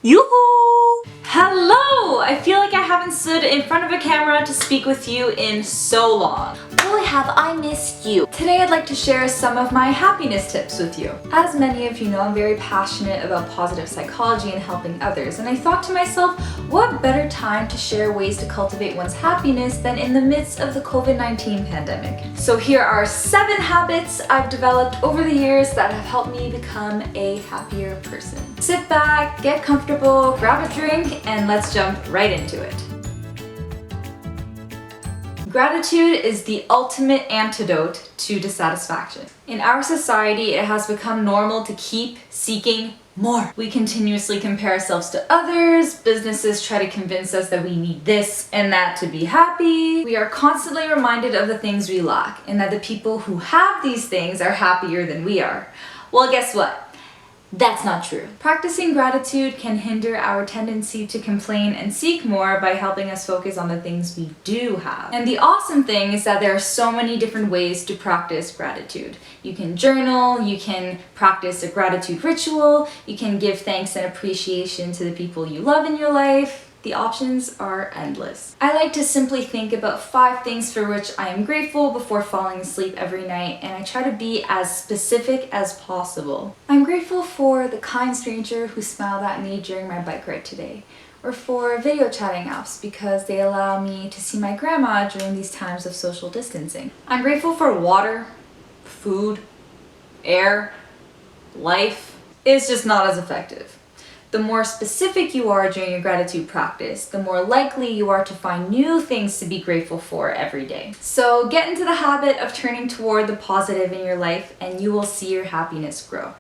Yoo-hoo! Hello! I feel like I haven't stood in front of a camera to speak with you in so long. Boy, have I missed you. Today I'd like to share some of my happiness tips with you. As many of you know, I'm very passionate about positive psychology and helping others, and I thought to myself, what better time to share ways to cultivate one's happiness than in the midst of the COVID-19 pandemic. So here are 7 habits I've developed over the years that have helped me become a happier person. Sit back, get comfortable, grab a drink, and let's jump right into it. Gratitude is the ultimate antidote to dissatisfaction. In our society, it has become normal to keep seeking more. We continuously compare ourselves to others. Businesses try to convince us that we need this and that to be happy. We are constantly reminded of the things we lack and that the people who have these things are happier than we are. Well, guess what? That's not true. Practicing gratitude can hinder our tendency to complain and seek more by helping us focus on the things we do have. And the awesome thing is that there are so many different ways to practice gratitude. You can journal, you can practice a gratitude ritual, you can give thanks and appreciation to the people you love in your life. The options are endless. I like to simply think about 5 things for which I am grateful before falling asleep every night, and I try to be as specific as possible. I'm grateful for the kind stranger who smiled at me during my bike ride today, or for video chatting apps because they allow me to see my grandma during these times of social distancing. I'm grateful for water, food, air, life. It's just not as effective. The more specific you are during your gratitude practice, the more likely you are to find new things to be grateful for every day. So get into the habit of turning toward the positive in your life and you will see your happiness grow.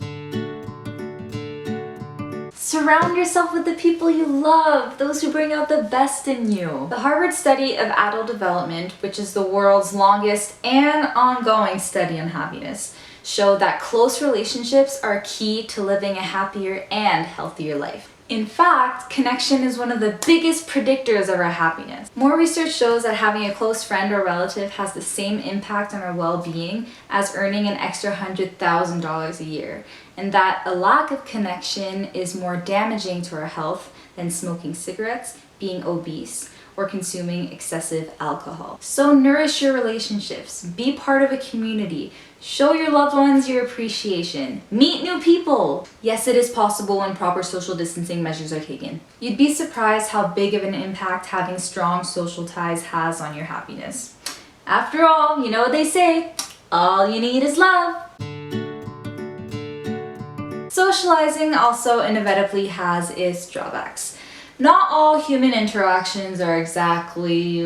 Surround yourself with the people you love, those who bring out the best in you. The Harvard study of adult development, which is the world's longest and ongoing study on happiness, show that close relationships are key to living a happier and healthier life. In fact, connection is one of the biggest predictors of our happiness. More research shows that having a close friend or relative has the same impact on our well-being as earning an extra $100,000 a year, and that a lack of connection is more damaging to our health than smoking cigarettes, being obese, or consuming excessive alcohol. So nourish your relationships, be part of a community, show your loved ones your appreciation, meet new people. Yes, it is possible when proper social distancing measures are taken. You'd be surprised how big of an impact having strong social ties has on your happiness. After all, you know what they say, all you need is love. Socializing also inevitably has its drawbacks. Not all human interactions are exactly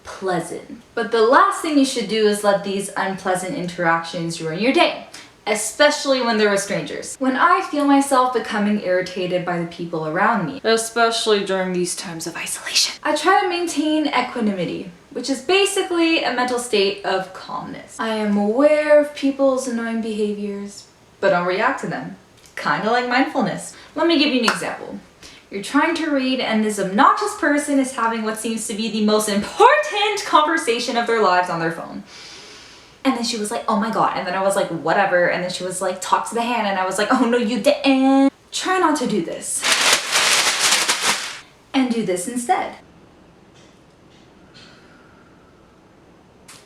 pleasant. But the last thing you should do is let these unpleasant interactions ruin your day, especially when they're with strangers. When I feel myself becoming irritated by the people around me, especially during these times of isolation, I try to maintain equanimity, which is basically a mental state of calmness. I am aware of people's annoying behaviors, but don't react to them. Kind of like mindfulness. Let me give you an example. You're trying to read and this obnoxious person is having what seems to be the most important conversation of their lives on their phone. And then she was like, oh my god. And then I was like, whatever. And then she was like, talk to the hand. And I was like, oh no, you didn't. Try not to do this. And do this instead.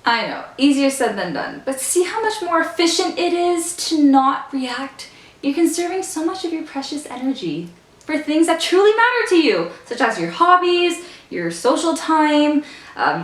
I know, easier said than done. But see how much more efficient it is to not react? You're conserving so much of your precious energy for things that truly matter to you, such as your hobbies, your social time,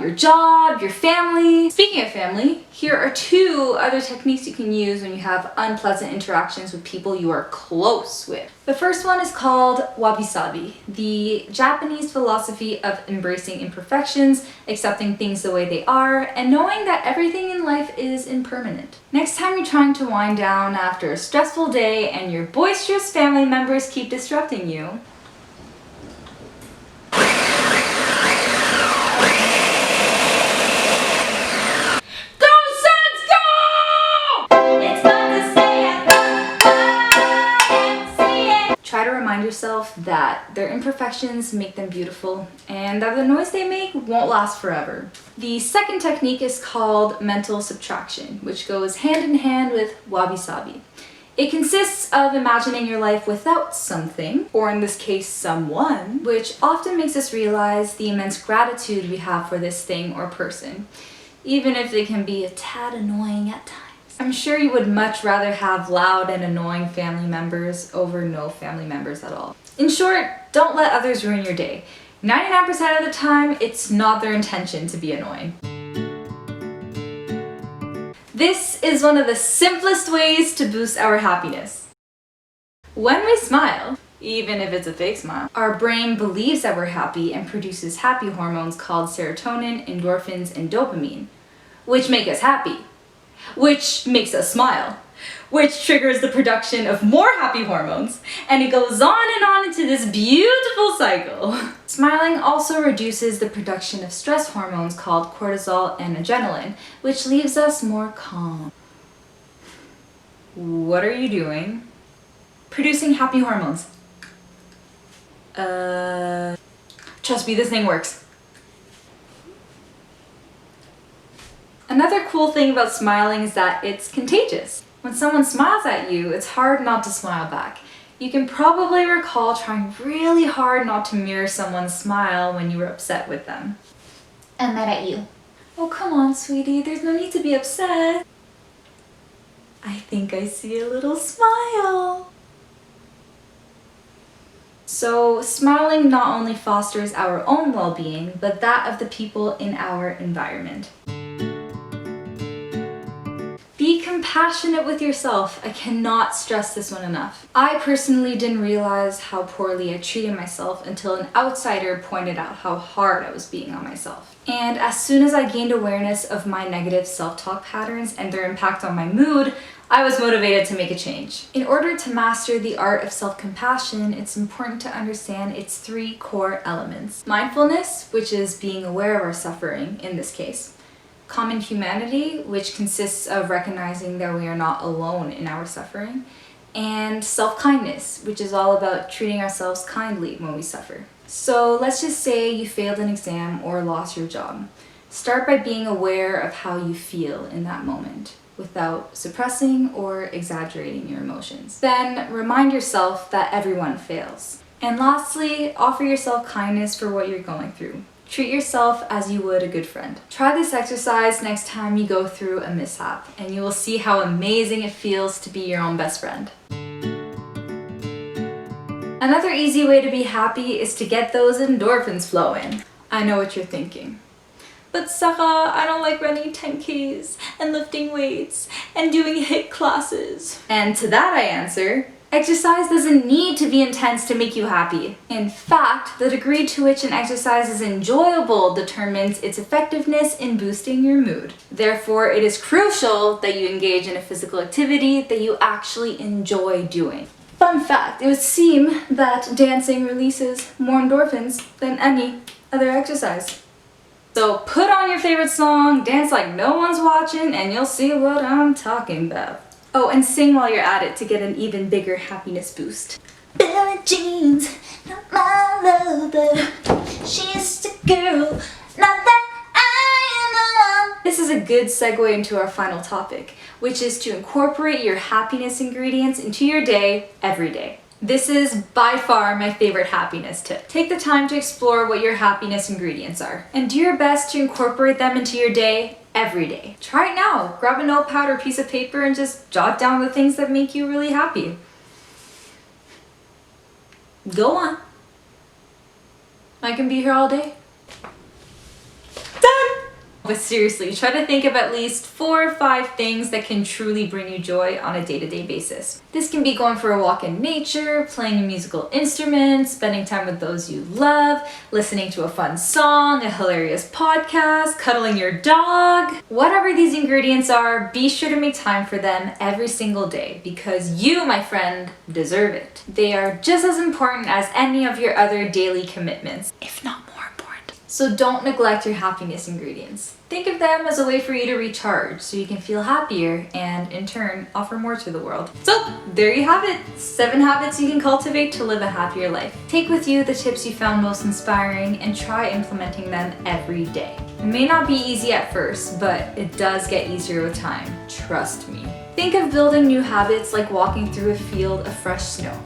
your job, your family. Speaking of family, here are 2 other techniques you can use when you have unpleasant interactions with people you are close with. The first one is called wabi-sabi, the Japanese philosophy of embracing imperfections, accepting things the way they are, and knowing that everything in life is impermanent. Next time you're trying to wind down after a stressful day and your boisterous family members keep disrupting you, try to remind yourself that their imperfections make them beautiful and that the noise they make won't last forever. The second technique is called mental subtraction, which goes hand in hand with wabi-sabi. It consists of imagining your life without something, or in this case, someone, which often makes us realize the immense gratitude we have for this thing or person, even if they can be a tad annoying at times. I'm sure you would much rather have loud and annoying family members over no family members at all. In short, don't let others ruin your day. 99% of the time, it's not their intention to be annoying. This is one of the simplest ways to boost our happiness. When we smile, even if it's a fake smile, our brain believes that we're happy and produces happy hormones called serotonin, endorphins, and dopamine, which make us happy, which makes us smile, which triggers the production of more happy hormones, and it goes on and on into this beautiful cycle. Smiling also reduces the production of stress hormones called cortisol and adrenaline, which leaves us more calm. What are you doing? Producing happy hormones. Trust me, this thing works. Another cool thing about smiling is that it's contagious. When someone smiles at you, it's hard not to smile back. You can probably recall trying really hard not to mirror someone's smile when you were upset with them. I'm mad at you. Oh, come on, sweetie, there's no need to be upset. I think I see a little smile. So, smiling not only fosters our own well-being, but that of the people in our environment. Be compassionate with yourself. I cannot stress this one enough. I personally didn't realize how poorly I treated myself until an outsider pointed out how hard I was being on myself. And as soon as I gained awareness of my negative self-talk patterns and their impact on my mood, I was motivated to make a change. In order to master the art of self-compassion, it's important to understand its 3 core elements. Mindfulness, which is being aware of our suffering in this case. Common humanity, which consists of recognizing that we are not alone in our suffering. And self-kindness, which is all about treating ourselves kindly when we suffer. So let's just say you failed an exam or lost your job. Start by being aware of how you feel in that moment, without suppressing or exaggerating your emotions. Then remind yourself that everyone fails. And lastly, offer yourself kindness for what you're going through. Treat yourself as you would a good friend. Try this exercise next time you go through a mishap, and you will see how amazing it feels to be your own best friend. Another easy way to be happy is to get those endorphins flowing. I know what you're thinking. But Sarah, I don't like running 10Ks and lifting weights and doing HIIT classes. And to that I answer, exercise doesn't need to be intense to make you happy. In fact, the degree to which an exercise is enjoyable determines its effectiveness in boosting your mood. Therefore, it is crucial that you engage in a physical activity that you actually enjoy doing. Fun fact, it would seem that dancing releases more endorphins than any other exercise. So put on your favorite song, dance like no one's watching, and you'll see what I'm talking about. Oh, and sing while you're at it to get an even bigger happiness boost. Billie Jean's not my lover. She's the girl, not that I am the one. This is a good segue into our final topic, which is to incorporate your happiness ingredients into your day every day. This is by far my favorite happiness tip. Take the time to explore what your happiness ingredients are, and do your best to incorporate them into your day every day. Try it now. Grab a notepad or piece of paper and just jot down the things that make you really happy. Go on. I can be here all day. Done! But seriously, try to think of at least 4 or 5 things that can truly bring you joy on a day-to-day basis. This can be going for a walk in nature, playing a musical instrument, spending time with those you love, listening to a fun song, a hilarious podcast, cuddling your dog. Whatever these ingredients are, be sure to make time for them every single day, because you, my friend, deserve it. They are just as important as any of your other daily commitments, if not more important. So don't neglect your happiness ingredients. Think of them as a way for you to recharge so you can feel happier and, in turn, offer more to the world. So, there you have it! 7 habits you can cultivate to live a happier life. Take with you the tips you found most inspiring and try implementing them every day. It may not be easy at first, but it does get easier with time. Trust me. Think of building new habits like walking through a field of fresh snow.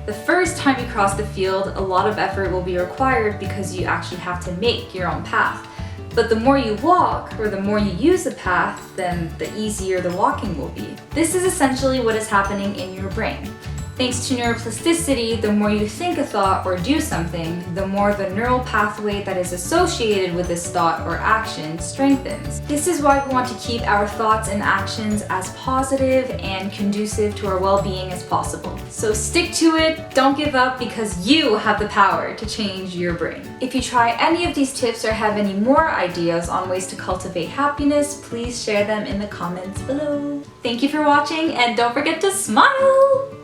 The first time you cross the field, a lot of effort will be required because you actually have to make your own path. But the more you walk, or the more you use the path, then the easier the walking will be. This is essentially what is happening in your brain. Thanks to neuroplasticity, the more you think a thought or do something, the more the neural pathway that is associated with this thought or action strengthens. This is why we want to keep our thoughts and actions as positive and conducive to our well-being as possible. So stick to it, don't give up, because you have the power to change your brain. If you try any of these tips or have any more ideas on ways to cultivate happiness, please share them in the comments below. Thank you for watching, and don't forget to smile!